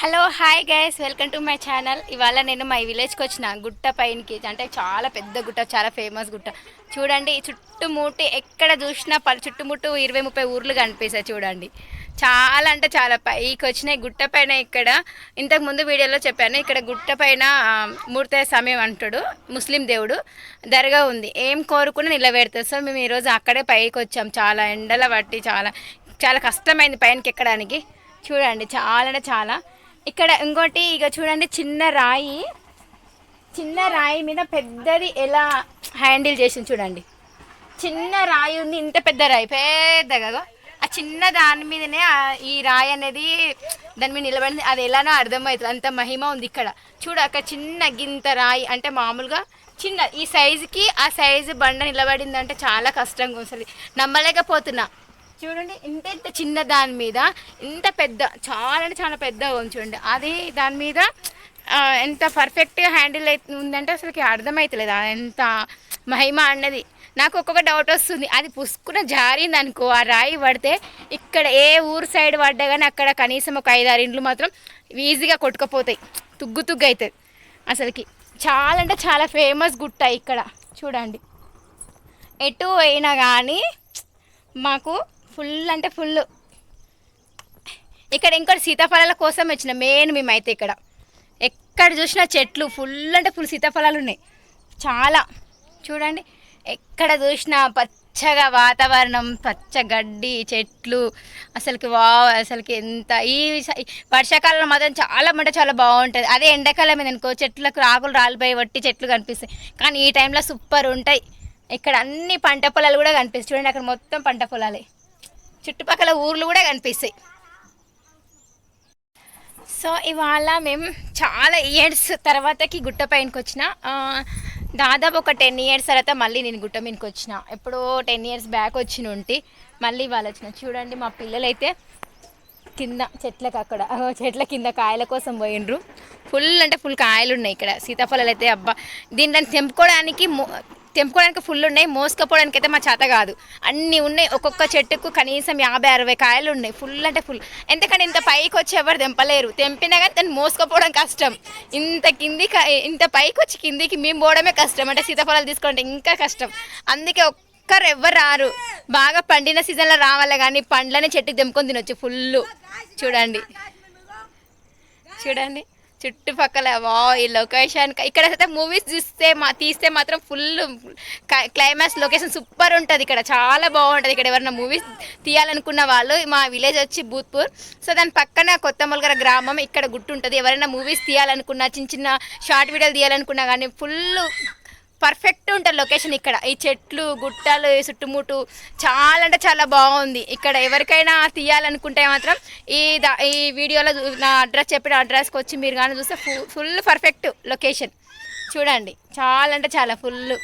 Hello hi guys, welcome to my channel. ఇవాళ నేను మా విలేజ్కి వచ్చిన గుట్ట పైనకి. అంటే చాలా పెద్ద గుట్ట, చాలా ఫేమస్ గుట్ట. చూడండి, చుట్టుముట్టి ఎక్కడ చూసినా చుట్టుముట్టు 20-30 ఊర్లు కనిపిస్తాయి. చూడండి, చాలా అంటే చాలా పైకి వచ్చినాయి గుట్ట పైన. ఇక్కడ ఇంతకు ముందు వీడియోలో చెప్పాను, ఇక్కడ గుట్ట పైన మూర్తి సమయం అంటాడు, ముస్లిం దేవుడు దర్గా ఉంది. ఏం కోరుకుని నిలబెడతారు. సో మేము ఈరోజు అక్కడే పైకి వచ్చాం. చాలా ఎండల పట్టి చాలా చాలా కష్టమైంది పైనకి ఎక్కడానికి. చూడండి, చాలా అంటే చాలా. ఇక్కడ ఇంకోటి ఇక చూడండి, చిన్న రాయి మీద పెద్దది ఎలా హ్యాండిల్ చేసింది చూడండి. చిన్న రాయి ఉంది, ఇంత పెద్ద రాయి పెద్దగా. ఆ చిన్న దాని మీదనే ఈ రాయి అనేది దాని మీద నిలబడింది. అది ఎలానో అర్థమవుతుంది, అంత మహిమ ఉంది ఇక్కడ. అక్కడ చిన్న గింత రాయి అంటే మామూలుగా చిన్న ఈ సైజుకి ఆ సైజు బండ నిలబడింది అంటే చాలా కష్టంగా వస్తుంది. నమ్మలేకపోతున్నా. చూడండి, ఇంత చిన్న దాని మీద ఇంత పెద్ద, చాలా అంటే చాలా పెద్దగా ఉంది చూడండి. అది దాని మీద ఎంత పర్ఫెక్ట్గా హ్యాండిల్ ఉందంటే అసలుకి అర్థమవుతలేదు ఎంత మహిమ అన్నది. నాకు ఒక్కొక్క డౌట్ వస్తుంది, అది పుసుకున జారింది అనుకో, ఆ రాయి పడితే ఇక్కడ ఏ ఊరు సైడ్ పడ్డా కానీ అక్కడ కనీసం ఒక 5-6 ఇండ్లు మాత్రం ఈజీగా కొట్టుకుపోతాయి, తుగ్గు అవుతుంది అసలుకి. చాలా అంటే చాలా ఫేమస్ గుట్ట ఇక్కడ. చూడండి, ఎటు అయినా కానీ మాకు ఫుల్ అంటే ఫుల్. ఇక్కడ ఇంకోటి సీతాఫలాల కోసం వచ్చిన మెయిన్ మేమైతే. ఇక్కడ ఎక్కడ చూసినా చెట్లు ఫుల్ అంటే ఫుల్ సీతాఫలాలు ఉన్నాయి చాలా. చూడండి, ఎక్కడ చూసినా పచ్చగా వాతావరణం, పచ్చ గడ్డి, చెట్లు. అసలుకి అసలుకి ఎంత ఈ వర్షాకాలంలో మాత్రం చాలా అంటే చాలా బాగుంటుంది. అదే ఎండాకాలం మీద అనుకో, చెట్లకు ఆకులు రాలిపోయి వట్టి చెట్లు కనిపిస్తాయి. కానీ ఈ టైంలో సూపర్ ఉంటాయి. ఇక్కడ అన్ని పంట పొలాలు కూడా కనిపిస్తాయి. చూడండి, అక్కడ మొత్తం పంట పొలాలే, చుట్టుపక్కల ఊర్లు కూడా కనిపిస్తాయి. సో ఇవాళ మేము చాలా ఇయర్స్ తర్వాతకి గుట్ట పైనకి వచ్చిన. దాదాపు ఒక 10 ఇయర్స్ తర్వాత మళ్ళీ నేను గుట్ట మీదకి వచ్చిన. ఎప్పుడో 10 ఇయర్స్ బ్యాక్ వచ్చిన ఉంటే మళ్ళీ ఇవాళ వచ్చిన. చూడండి, మా పిల్లలైతే కింద చెట్ల కింద కాయల కోసం పోయినరు. ఫుల్ అంటే ఫుల్ కాయలు ఉన్నాయి ఇక్కడ. సీతాఫలాలు అయితే అబ్బా, దీన్ని తెంపుకోవడానికి ఫుల్ ఉన్నాయి. మోసుకపోవడానికి అయితే మా చేత కాదు, అన్నీ ఉన్నాయి. ఒక్కొక్క చెట్టుకు కనీసం 50-60 కాయలు ఉన్నాయి. ఫుల్ అంటే ఫుల్. ఎందుకంటే ఇంత పైకి వచ్చి ఎవరు తెంపలేరు. తెంపినా కానీ దాన్ని మోసుకపోవడం కష్టం. ఇంత పైకి వచ్చి కిందికి మేము పోవడమే కష్టం. అంటే సీతాఫలాలు తీసుకోవాలంటే ఇంకా కష్టం. అందుకే ఒక్కరు ఎవ్వరు రారు. బాగా పండిన సీజన్లో రావాలి, కానీ పండ్లనే చెట్టుకి తెంపుకొని తినొచ్చు ఫుల్. చూడండి చుట్టుపక్కల ఈ లొకేషన్. ఇక్కడ అయితే మూవీస్ తీస్తే మాత్రం ఫుల్ క్లైమాక్స్ లొకేషన్ సూపర్ ఉంటుంది. ఇక్కడ చాలా బాగుంటుంది. ఇక్కడ ఎవరైనా మూవీస్ తీయాలనుకున్న వాళ్ళు, మా విలేజ్ వచ్చి బూత్పూర్, సో దాని పక్కన కొత్త మొలగర గ్రామం, ఇక్కడ గుట్టు ఉంటుంది. ఎవరైనా మూవీస్ తీయాలనుకున్నా, చిన్న షార్ట్ వీడియోలు తీయాలనుకున్నా కానీ ఫుల్ పర్ఫెక్ట్ ఉంటుంది లొకేషన్. ఇక్కడ ఈ చెట్లు, గుట్టలు, చుట్టుముట్టు చాలా అంటే చాలా బాగుంది. ఇక్కడ ఎవరికైనా తీయాలనుకుంటే మాత్రం ఈ వీడియోలో నా చెప్పిన అడ్రస్కి వచ్చి మీరు కానీ చూస్తే ఫుల్ పర్ఫెక్ట్ లొకేషన్. చూడండి, చాలా అంటే చాలా ఫుల్.